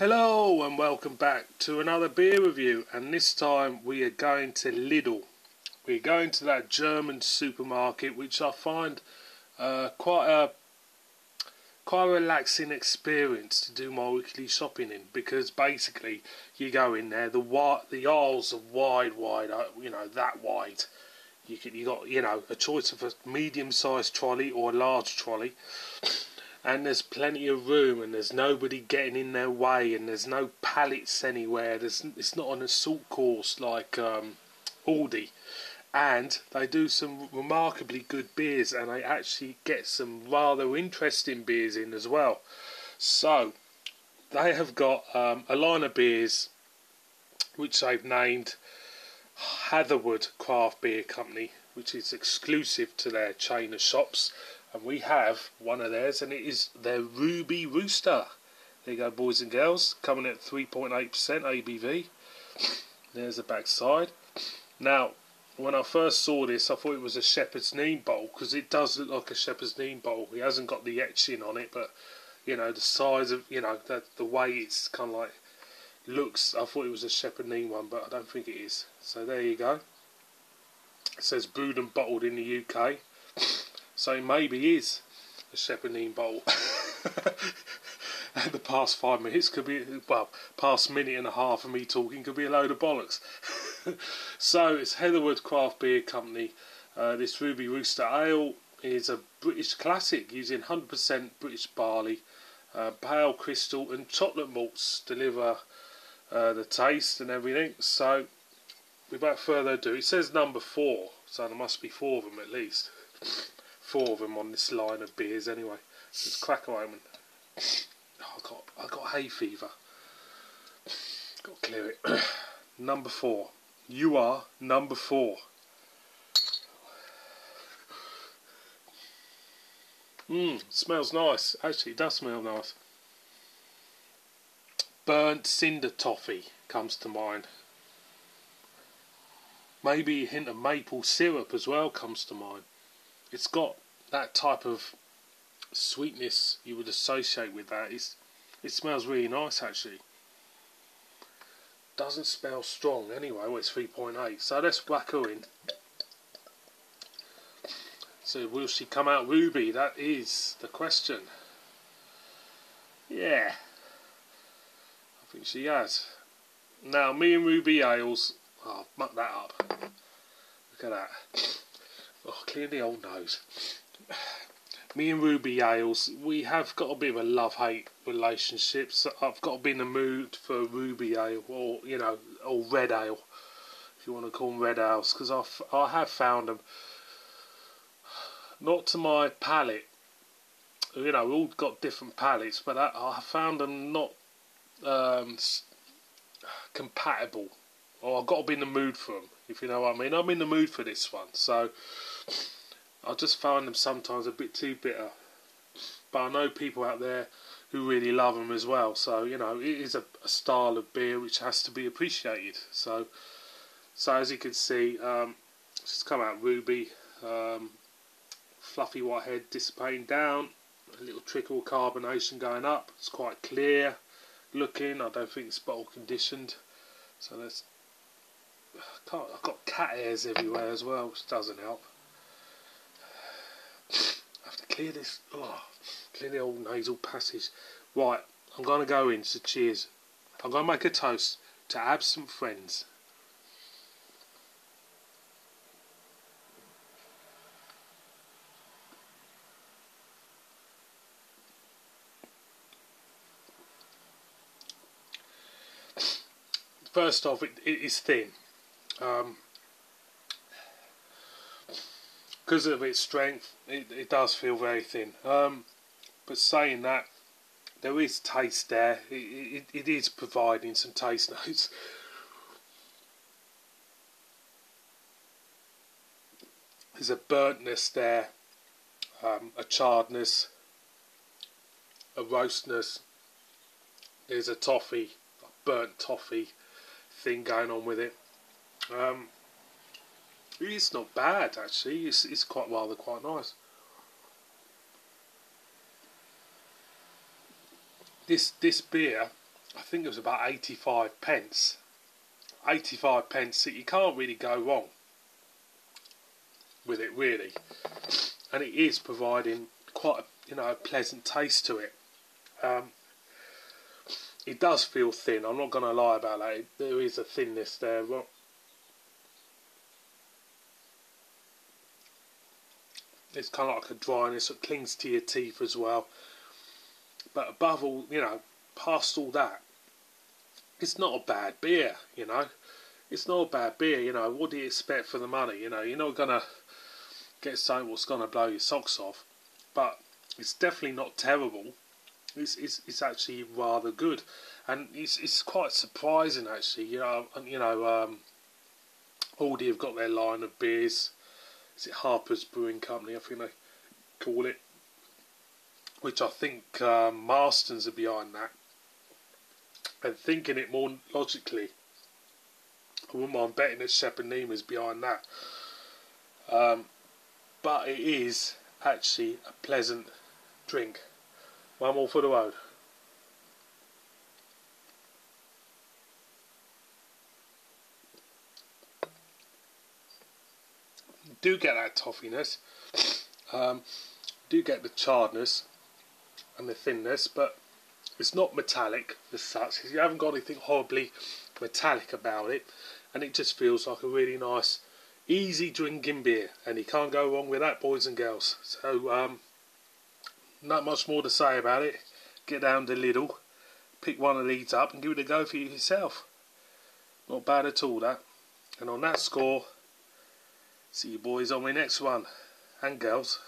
Hello and welcome back to another beer review, and this time we are going to Lidl. We're going to that German supermarket, which I find quite a relaxing experience to do my weekly shopping in, because basically you go in there, the aisles are wide, that wide. You got a choice of a medium-sized trolley or a large trolley. And there's plenty of room, and there's nobody getting in their way, and there's no pallets anywhere. It's not an assault course like Aldi. And they do some remarkably good beers, and they actually get some rather interesting beers in as well. So they have got a line of beers which they've named Hatherwood Craft Beer Company, which is exclusive to their chain of shops. And we have one of theirs, and it is their Ruby Rooster. There you go, boys and girls, coming at 3.8% ABV. There's the back side. Now, when I first saw this, I thought it was a shepherd's neem bowl, because it does look like a shepherd's neem bowl. It hasn't got the etching on it, but the size of the way it's kind of like looks. I thought it was a shepherd neem one, but I don't think it is. So there you go. It says brewed and bottled in the UK. So maybe is a shepherd neem bowl. And the past 5 minutes could be, past minute and a half of me talking could be a load of bollocks. So it's Hatherwood Craft Beer Company. This Ruby Rooster Ale is a British classic using 100% British barley. Pale crystal and chocolate malts deliver the taste and everything. So without further ado, it says number 4, so there must be 4 of them at least. 4 of them on this line of beers anyway. Let's crack a moment. Oh, I got hay fever. Got to clear it. Number 4. You are number 4. Smells nice. Actually, it does smell nice. Burnt cinder toffee comes to mind. Maybe a hint of maple syrup as well comes to mind. It's got that type of sweetness you would associate with that. It smells really nice actually. Doesn't smell strong anyway. Well, it's 3.8, so let's whack her in. So will she come out ruby? That is the question. Yeah, I think she has. Now me and ruby ales, I'll muck that up. Look at that. Oh, clear the old nose. Me and Ruby Ales, we have got a bit of a love-hate relationship. So I've got to be in the mood for Ruby Ale, or or Red Ale, if you want to call them Red Ales, because I have found them not to my palate. We all got different palates, but I found them not compatible. Or I've got to be in the mood for them, if you know what I mean. I'm in the mood for this one, so I just find them sometimes a bit too bitter. But I know people out there who really love them as well. So it is a style of beer which has to be appreciated. So as you can see, it's come out ruby, fluffy white head dissipating down, a little trickle of carbonation going up. It's quite clear looking. I don't think it's bottle conditioned. So let's. I've got cat hairs everywhere as well, which doesn't help. I have to clear this. Clear the old nasal passage. Right, I'm going to go in, so cheers. I'm going to make a toast to absent friends. First off, it is thin. Because of its strength, it does feel very thin. But saying that, there is taste there. It is providing some taste notes. There's a burntness there, a charredness, a roastness. There's a toffee, a burnt toffee thing going on with it. It's not bad actually. It's quite nice. This beer I think it was about 85 pence. 85 pence, that you can't really go wrong with it, really. And it is providing quite a pleasant taste to it. It does feel thin, I'm not going to lie about that. There is a thinness there. Well, it's kind of like a dryness that clings to your teeth as well. But above all, past all that, it's not a bad beer, It's not a bad beer, What do you expect for the money? You're not going to get something what's going to blow your socks off. But it's definitely not terrible. It's actually rather good. And it's quite surprising, actually. Aldi have got their line of beers. Is it Harper's Brewing Company, I think they call it, which I think Marston's are behind that. And thinking it more logically, I wouldn't mind betting that Shepherd Nema's behind that. But it is actually a pleasant drink. One more for the road. Do get that toffiness, do get the charredness and the thinness, but it's not metallic as such. You haven't got anything horribly metallic about it, and it just feels like a really nice, easy drinking beer, and you can't go wrong with that, boys and girls. So not much more to say about it. Get down to Lidl, pick one of these up and give it a go for yourself. Not bad at all, that. And on that score, see you boys on my next one, and girls.